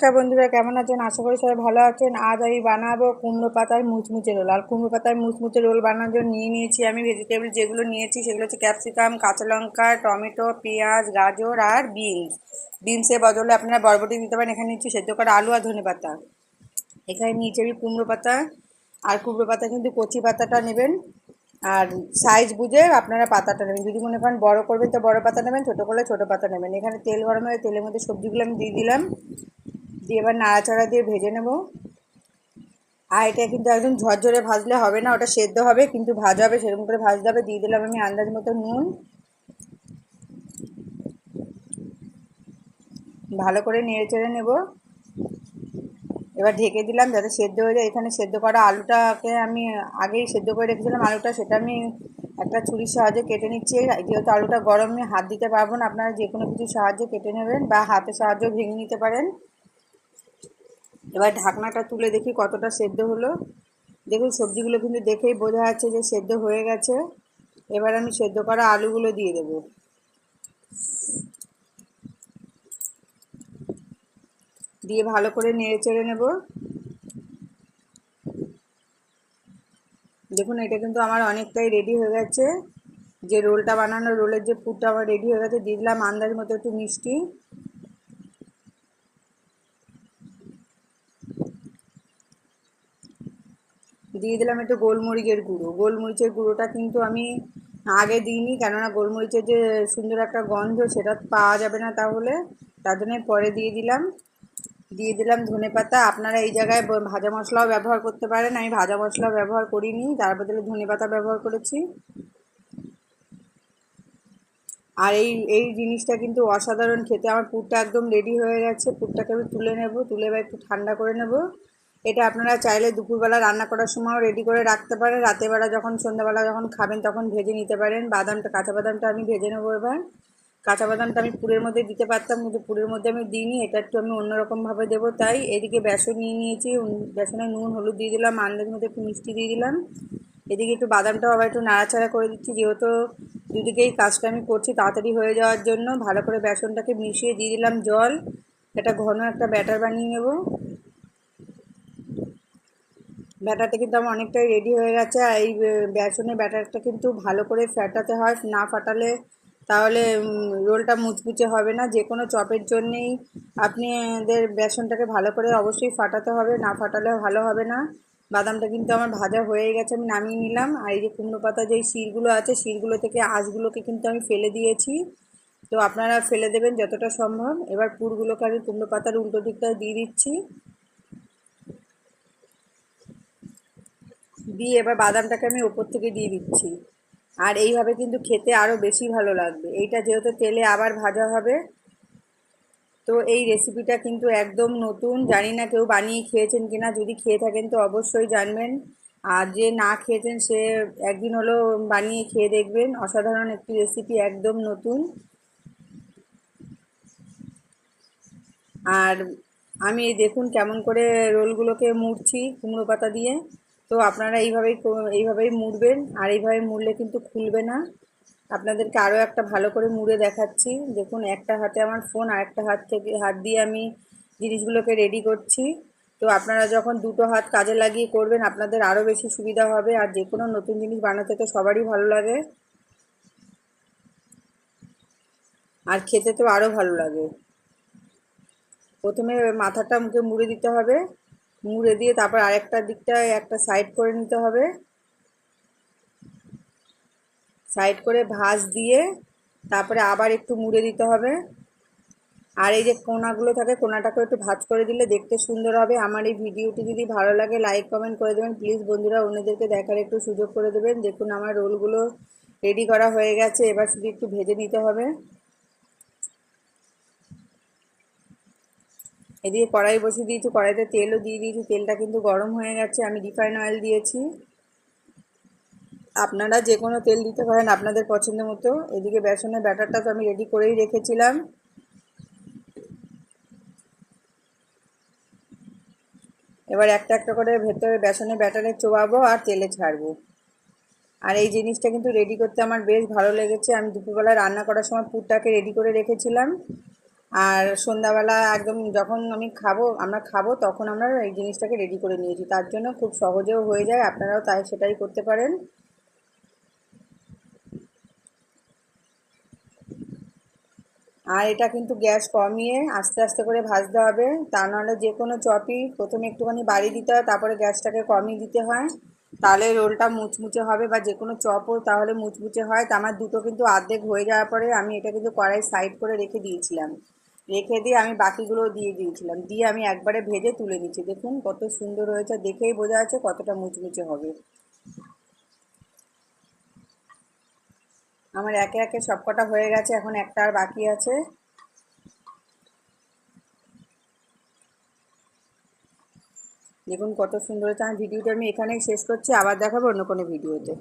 নমস্কার বন্ধুরা, কেমন আছেন? আশা করি সবাই ভালো আছেন। আজ আমি বানাবো কুমড়ো পাতার মুচমুচে রোল। আর কুমড়ো পাতার মুচমুচে রোল বানানোর জন্য নিয়েছি আমি ভেজিটেবল যেগুলো নিয়েছি সেগুলো হচ্ছে ক্যাপসিকাম, কাঁচা লঙ্কা, টমেটো, পেঁয়াজ, গাজর আর বিনসের বদলে আপনারা বরবটি দিতে পারেন। এখানে নিচ্ছি সেদ্ধ করা আলু আর ধনেপাতা। এখানে নিয়েছি আমি কুমড়ো পাতা। আর কুমড়ো পাতা কিন্তু কচি পাতাটা নেবেন, আর সাইজ বুঝে আপনারা পাতাটা নেবেন। যদি মনে করেন বড় করবেন তো বড় পাতা নেবেন, ছোটো করলে ছোটো পাতা নেবেন। এখানে তেল গরম হয়ে তেলের মধ্যে সবজিগুলো আমি দিয়ে দিলাম, দিয়ে এবার নাড়াচাড়া দিয়ে ভেজে নেব। আর এটা কিন্তু একদম ঝরঝরে ভাজলে হবে না, ওটা সেদ্ধ হবে কিন্তু ভাজা হবে, সেরকম করে ভাজতে হবে। দিয়ে দিলাম আমি আন্দাজ মতো নুন, ভালো করে নেড়ে চেড়ে নেব। এবার ঢেকে দিলাম যাতে সেদ্ধ হয়ে যায়। এখানে সেদ্ধ করা আলুটাকে আমি আগেই সেদ্ধ করে রেখেছিলাম, আলুটা সেটা আমি একটা ছুরির সাহায্যে কেটে নিচ্ছি। যেহেতু আলুটা গরম, আমি হাত দিতে পারবো না, আপনারা যে কোনো কিছু সাহায্যে কেটে নেবেন বা হাতের সাহায্যেও ভেঙে নিতে পারেন। এবার ঢাকনাটা তুলে দেখি কতটা সেদ্ধ হলো। দেখুন সবজিগুলো কিন্তু দেখেই বোঝা যাচ্ছে যে সেদ্ধ হয়ে গেছে। এবার আমি সেদ্ধ করা আলুগুলো দিয়ে দেবো, দিয়ে ভালো করে নেড়ে চেড়ে নেব। দেখুন এটা কিন্তু আমার অনেকটাই রেডি হয়ে গেছে। যে রোলটা বানানো, রোলের যে পুরটা আমার রেডি হয়ে গেছে। দিয়ে দিলাম আন্দাজ মতো একটু মিষ্টি, দিয়ে দিলাম একটু গোলমরিচের গুঁড়ো। গোলমরিচের গুঁড়োটা কিন্তু আমি আগে দিইনি, কেননা গোলমরিচের যে সুন্দর একটা গন্ধ সেটা পাওয়া যাবে না তাহলে, তার জন্য পরে দিয়ে দিলাম। দিয়ে দিলাম ধনেপাতা। আপনারা এই জায়গায় ভাজা মশলাও ব্যবহার করতে পারেন, আমি ভাজা মশলাও ব্যবহার করিনি, তার বদলে ধনেপাতা ব্যবহার করেছি। আর এই জিনিসটা কিন্তু অসাধারণ খেতে। আমার পুরটা একদম রেডি হয়ে গেছে। পুরটাকে আমি তুলে নেব, তুলে এবার একটু ঠান্ডা করে নেব। এটা আপনারা চাইলে দুপুরবেলা রান্না করার সময়ও রেডি করে রাখতে পারেন, রাতেরবেলা যখন সন্ধ্যাবেলা যখন খাবেন তখন ভেজে নিতে পারেন। বাদামটা, কাঁচা বাদামটা আমি ভেজে নেবো এবার। কাঁচা বাদামটা আমি পুরের মধ্যে দিতে পারতাম কিন্তু পুরের মধ্যে আমি দিইনি, এটা একটু আমি অন্যরকমভাবে দেবো তাই। এদিকে বেসন নিয়ে নিয়েছি, বেসনে নুন হলুদ দিয়ে দিলাম, আন্দাজ মতো একটু মিষ্টি দিয়ে দিলাম। এদিকে একটু বাদামটাও আবার একটু নাড়াচাড়া করে দিচ্ছি, যেহেতু দুদিকেই কাজটা আমি করছি তাড়াতাড়ি হয়ে যাওয়ার জন্য। ভালো করে বেসনটাকে মিশিয়ে দিয়ে দিলাম জল। এটা ঘন একটা ব্যাটার বানিয়ে নেব। ব্যাটারটা কিন্তু আমার অনেকটাই রেডি হয়ে গেছে। আর এই বেসনের ব্যাটারটা কিন্তু ভালো করে ফাটাতে হয়, না ফাটালে তাহলে রোলটা মুচমুচে হবে না। যে কোনো চপের জন্যেই আপনাদের বেসনটাকে ভালো করে অবশ্যই ফাটাতে হবে, না ফাটালে ভালো হবে না। বাদামটা কিন্তু আমার ভাজা হয়ে গেছে, আমি নামিয়ে নিলাম। আর এই যে কুমড়ো পাতা যেই শিরগুলো আছে, শিরগুলো থেকে আঁশগুলোকে কিন্তু আমি ফেলে দিয়েছি, তো আপনারা ফেলে দেবেন যতটা সম্ভব। এবার পুরগুলোকে আমি কুমড়ো পাতার উল্টো দিকটা দিয়ে দিচ্ছি, দিয়ে এবার বাদামটাকে আমি ওপর থেকে দিয়ে দিচ্ছি। আর এইভাবে কিন্তু খেতে আরও বেশি ভালো লাগবে। এইটা যেহেতু তেলে আবার ভাজা হবে, তো এই রেসিপিটা কিন্তু একদম নতুন, জানি না কেউ বানিয়ে খেয়েছেন কিনা। যদি খেয়ে থাকেন তো অবশ্যই জানবেন, আর যে না খেয়েছেন সে একদিন হলেও বানিয়ে খেয়ে দেখবেন। অসাধারণ একটি রেসিপি, একদম নতুন। আর আমি দেখুন কেমন করে রোলগুলোকে মুড়ছি কুমড়ো পাতা দিয়ে। তো আপনারা এইভাবেই মুড়বেন, আর এইভাবে মুড়লে কিন্তু খুলবে না। আপনাদেরকে আরও একটা ভালো করে মুড়ে দেখাচ্ছি। দেখুন একটা হাতে আমার ফোন, আর একটা হাত দিয়ে আমি জিনিসগুলোকে রেডি করছি। তো আপনারা যখন দুটো হাত কাজে লাগিয়ে করবেন আপনাদের আরও বেশি সুবিধা হবে। আর যে কোনো নতুন জিনিস বানাতে তো সবারই ভালো লাগে, আর খেতে তো আরও ভালো লাগে। প্রথমে মাথাটা মুখে মুড়ে দিতে হবে, মুড়ে দিয়ে তারপর আরেকটা দিকটায় একটা সাইড করে নিতে হবে, সাইড করে ভাঁজ দিয়ে তারপরে আবার একটু মুড়ে দিতে হবে। আর এই যে কোনাগুলো থাকে, কোনাটাকে একটু ভাঁজ করে দিলে দেখতে সুন্দর হবে। আমার এই ভিডিওটি যদি ভালো লাগে লাইক কমেন্ট করে দেবেন প্লিজ বন্ধুরা, অন্যদেরকে দেখার একটু সুযোগ করে দেবেন। দেখুন আমার রোলগুলো রেডি করা হয়ে গেছে, এবার শুধু একটু ভেজে নিতে হবে। এদিকে কড়াই বসিয়ে দিয়েছি, কড়াইতে তেলও দিয়ে দিয়েছি, তেলটা কিন্তু গরম হয়ে গেছে। আমি রিফাইন অয়েল দিয়েছি, আপনারা যে কোনো তেল দিতে পারেন আপনাদের পছন্দ মতো। এদিকে বেসনের ব্যাটারটা তো আমি রেডি করেই রেখেছিলাম, এবার একটা একটা করে ভেতরে বেসনের ব্যাটারে চোবাবো আর তেলে ছাড়বো। আর এই জিনিসটা কিন্তু রেডি করতে আমার বেশ ভালো লেগেছে। আমি দুপুরবেলা রান্না করার সময় পুরটাকে রেডি করে রেখেছিলাম, আর সন্ধ্যাবেলা একদম যখন আমরা খাবো তখন আমরা এই জিনিসটাকে রেডি করে নিয়েছি, তার জন্য খুব সহজেও হয়ে যায়, আপনারাও তাই সেটাই করতে পারেন। আর এটা কিন্তু গ্যাস কমিয়ে আস্তে আস্তে করে ভাজতে হবে, তা নাহলে যে কোনো চপই প্রথমে একটুখানি বাড়ি দিতে হয়, তারপরে গ্যাসটাকে কমিয়ে দিতে হয়, তাহলে রোলটা মুচমুচে হবে, বা যে কোনো চপও তাহলে মুচমুচে হয়। তা আমার দুটো কিন্তু অর্ধেক হয়ে যাওয়ার পরে আমি এটা কিন্তু কড়াই সাইড করে রেখে দিয়েছিলাম, রেখে দিয়ে আমি বাকিগুলো দিয়ে দিয়েছিলাম, দিয়ে আমি একবারে ভেজে তুলে নিচ্ছি। দেখুন কত সুন্দর হয়েছে, দেখেই বোঝা যাচ্ছে কতটা মুচমুচে হবে। আমার একে একে সবকটা হয়ে গেছে, এখন একটা আর বাকি আছে। দেখুন কত সুন্দর হয়েছে। আমার ভিডিওটা আমি এখানেই শেষ করছি, আবার দেখাবো অন্য কোনো ভিডিওতে।